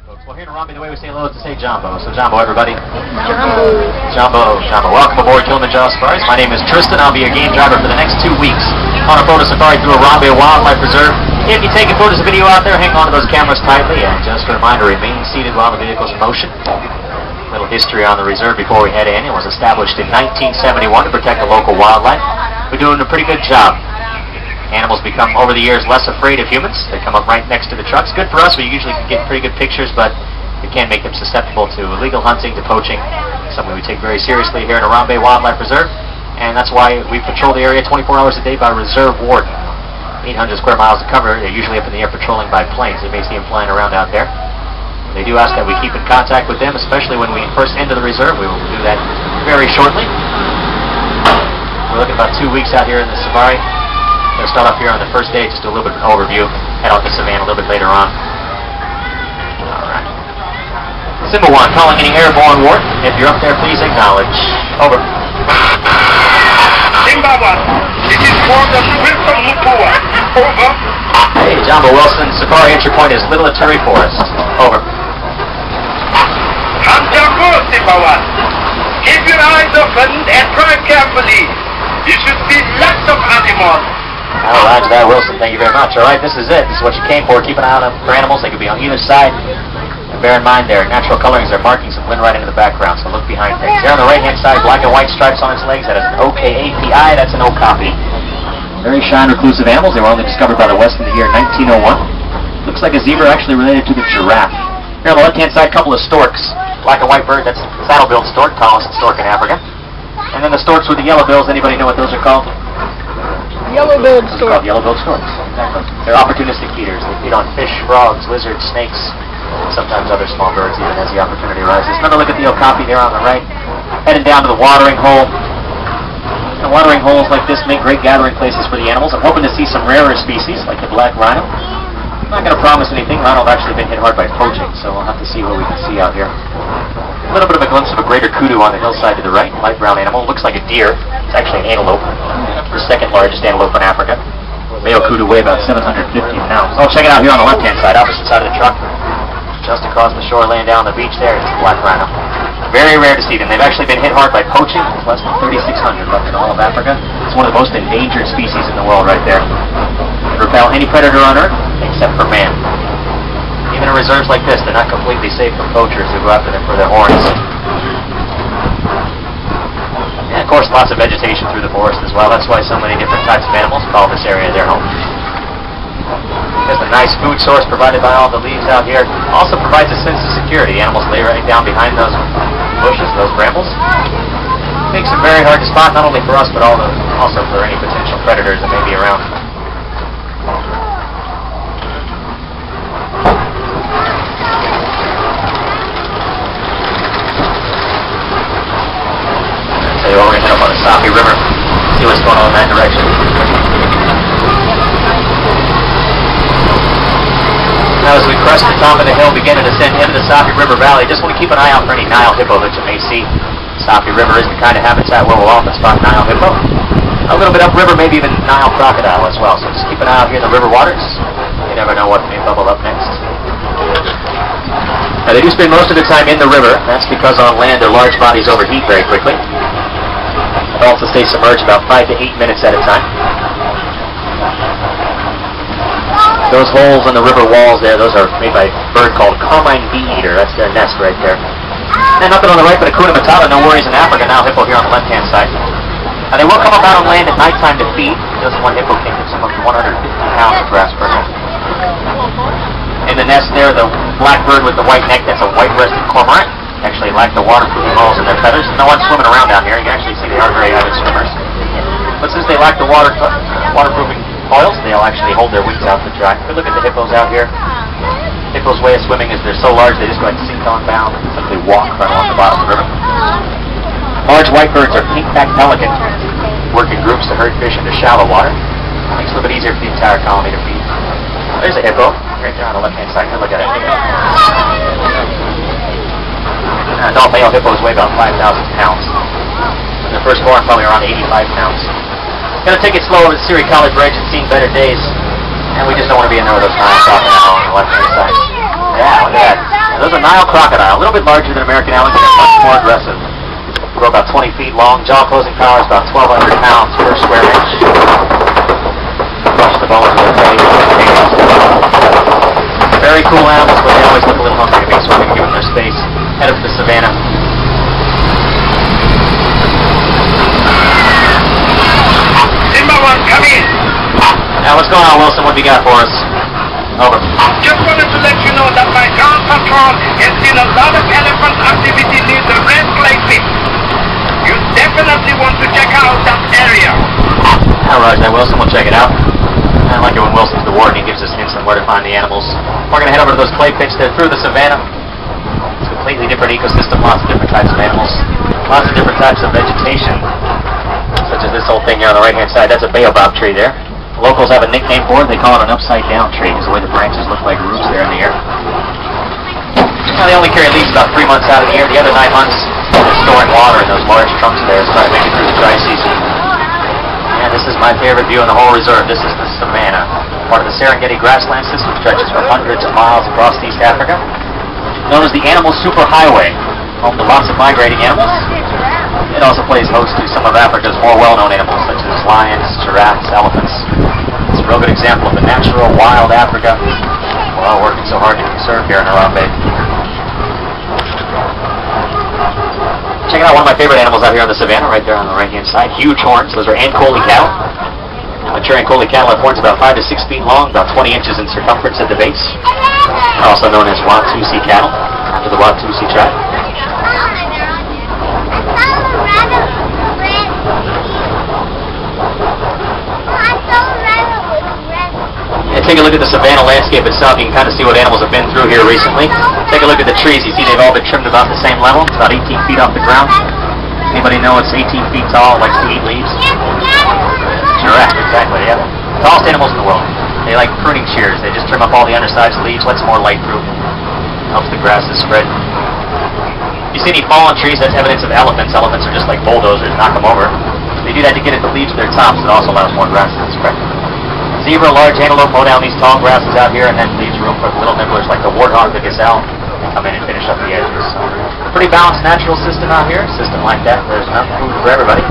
folks. Well, here in Harambe, the way we say hello is to say Jumbo. So Jumbo, everybody. Jumbo. Jumbo, Jumbo. Welcome aboard Kilimanjaro Safaris. My name is Tristan. I'll be your game driver for the next 2 weeks on a photo safari through Harambe Wildlife Reserve. If you're taking photos of video out there, hang on to those cameras tightly. And just a reminder, remain seated while the vehicle's in motion. A little history on the reserve before we head in. It was established in 1971 to protect the local wildlife. We're doing a pretty good job. Animals become, over the years, less afraid of humans. They come up right next to the trucks. Good for us. We usually can get pretty good pictures, but it can make them susceptible to illegal hunting, to poaching, something we take very seriously here in Harambe Wildlife Reserve. And that's why we patrol the area 24 hours a day by reserve warden. 800 square miles to cover. They're usually up in the air patrolling by planes. You may see them flying around out there. They do ask that we keep in contact with them, especially when we first enter the reserve. We will do that very shortly. We're looking about 2 weeks out here in the safari. We're going to start off here on the first day, just do a little bit of an overview, head out to Savannah a little bit later on. Alright. Symbol 1, calling any airborne ward. If you're up there, please acknowledge. Over. Simba 1, this is for the Wilson Lupua. Over. Hey, Jumbo Wilson, safari entry point is Little Aturi Forest. Over. Hamjago, Simba 1. Keep your eyes open and drive carefully. You should see lots of animals. Oh, roger that, Wilson. Thank you very much. All right, this is it. This is what you came for. Keep an eye out for animals. They could be on either side. And bear in mind their natural colorings, their markings, that blend right into the background, so look behind things. Here on the right-hand side, black and white stripes on its legs. That is an OKAPI. That's an O copy. Very shy and reclusive animals. They were only discovered by the West in the year 1901. Looks like a zebra actually related to the giraffe. Here on the left-hand side, a couple of storks. Black and white bird. That's saddle-billed stork, tallest stork in Africa. And then the storks with the yellow bills. Anybody know what those are called? Yellow-billed stork. Called yellow-billed storks. Exactly. They're opportunistic eaters. They feed on fish, frogs, lizards, snakes, and sometimes other small birds even as the opportunity arises. Another look at the okapi there on the right. Heading down to the watering hole. And watering holes like this make great gathering places for the animals. I'm hoping to see some rarer species like the black rhino. I'm not going to promise anything. Rhino have actually been hit hard by poaching, so we'll have to see what we can see out here. A little bit of a glimpse of a greater kudu on the hillside to the right. Light brown animal. Looks like a deer. It's actually an antelope. The second largest antelope in Africa. Male kudu weigh about 750 pounds. Oh, check it out here on the left-hand side, opposite side of the truck. Just across the shore, laying down on the beach there, is the black rhino. Very rare to see them. They've actually been hit hard by poaching. There's less than 3,600 left in all of Africa. It's one of the most endangered species in the world right there. It repel any predator on Earth except for man. Even in reserves like this, they're not completely safe from poachers who go after them for their horns. And of course, lots of vegetation through the forest as well. That's why so many different types of animals call this area their home. There's a nice food source provided by all the leaves out here. Also provides a sense of security. Animals lay right down behind those bushes, those brambles. Makes it very hard to spot, not only for us, but also for any potential predators that may be around. So we're going to head up on the Safi River, see what's going on in that direction. Now as we crest the top of the hill, begin to descend into the Safi River Valley, just want to keep an eye out for any Nile hippo that you may see. Safi River is the kind of habitat where we'll often spot Nile hippo. A little bit upriver, maybe even Nile crocodile as well. So just keep an eye out here in the river waters. You never know what may bubble up next. Now they do spend most of their time in the river. That's because on land their large bodies overheat very quickly. Adults will stay submerged about 5 to 8 minutes at a time. Those holes on the river walls there, those are made by a bird called carmine bee-eater. That's their nest right there. And nothing on the right but a Hakuna Matata, no worries in Africa. Now hippo here on the left-hand side. Now they will come up out on land at nighttime to feed. Just one hippo can consume up to 150 pounds of grass per night. In the nest there, the black bird with the white neck, that's a white-breasted cormorant. Actually lack the waterproofing holes in their feathers. No one's swimming around down here. You can actually see they are very avid swimmers. But since they lack the waterproofing oils, they'll actually hold their wings out to dry. But look at the hippos out here. Hippos' way of swimming is they're so large they just go ahead and sink on down and simply walk right along the bottom of the river. Large white birds are pink-backed pelican. Work in groups to herd fish into shallow water. Makes it a little bit easier for the entire colony to feed. There's a hippo right there on the left-hand side. Look at it. Adult male hippos weigh about 5,000 pounds. The firstborn probably around 85 pounds. Gonna take it slow over the Siri College Bridge and seen better days. And we just don't want to be in there with those knives off on the left-hand side. Yeah, look at that. Those are Nile crocodile, a little bit larger than American alligator, much more aggressive. Grow about 20 feet long. Jaw closing power is about 1,200 pounds per square inch. Crush the bones of their face. Very cool animals, but they always look a little hungry to me, so I'm going to give them their space. Head up to the savannah. Simba 1, come in. Now, what's going on, Wilson? What do you got for us? Over. Just wanted to let you know that my ground patrol has seen a lot of elephant activity near the red clay pit. You definitely want to check out that area. All right, then, Wilson, we'll check it out. I like it when Wilson's the warden. He gives us hints on where to find the animals. We're going to head over to those clay pits there through the savannah. It's a completely different ecosystem, lots of different types of animals, lots of different types of vegetation, such as this old thing here on the right-hand side. That's a baobab tree there. The locals have a nickname for it. They call it an upside-down tree, because the way the branches look like roofs there in the air. Now, they only carry leaves about 3 months out of the year. The other 9 months, they're storing water in those large trunks there to try to make it through the dry season. And this is my favorite view in the whole reserve. This is the savannah, part of the Serengeti grassland system, stretches for hundreds of miles across East Africa. Known as the Animal Superhighway, home to lots of migrating animals. It also plays host to some of Africa's more well-known animals, such as lions, giraffes, elephants. It's a real good example of the natural, wild Africa we're all working so hard to conserve here in Harambe. Checking out one of my favorite animals out here on the savannah, right there on the right-hand side. Huge horns. Those are Ankole cattle. Mature Ankole cattle have horns about 5 to 6 feet long, about 20 inches in circumference at the base. They're also known as Watusi cattle, after the Watusi tribe. Take a look at the savannah landscape itself. You can kind of see what animals have been through here recently. Take a look at the trees. You see they've all been trimmed about the same level, about 18 feet off the ground. Anybody know it's 18 feet tall, likes to eat leaves? Giraffe, exactly, yeah. Tallest animals in the world. They like pruning shears. They just trim up all the undersized leaves, lets more light through. Helps the grasses spread. You see any fallen trees, that's evidence of elephants. Elephants are just like bulldozers, knock them over. They do that to get at the leaves of their tops. It also allows more grasses to spread. Zebra, large antelope mow down these tall grasses out here, and then leaves room for the little nibblers like the warthog, the gazelle, to come in and finish up the edges. So, pretty balanced natural system out here. A system like that, there's enough food for everybody.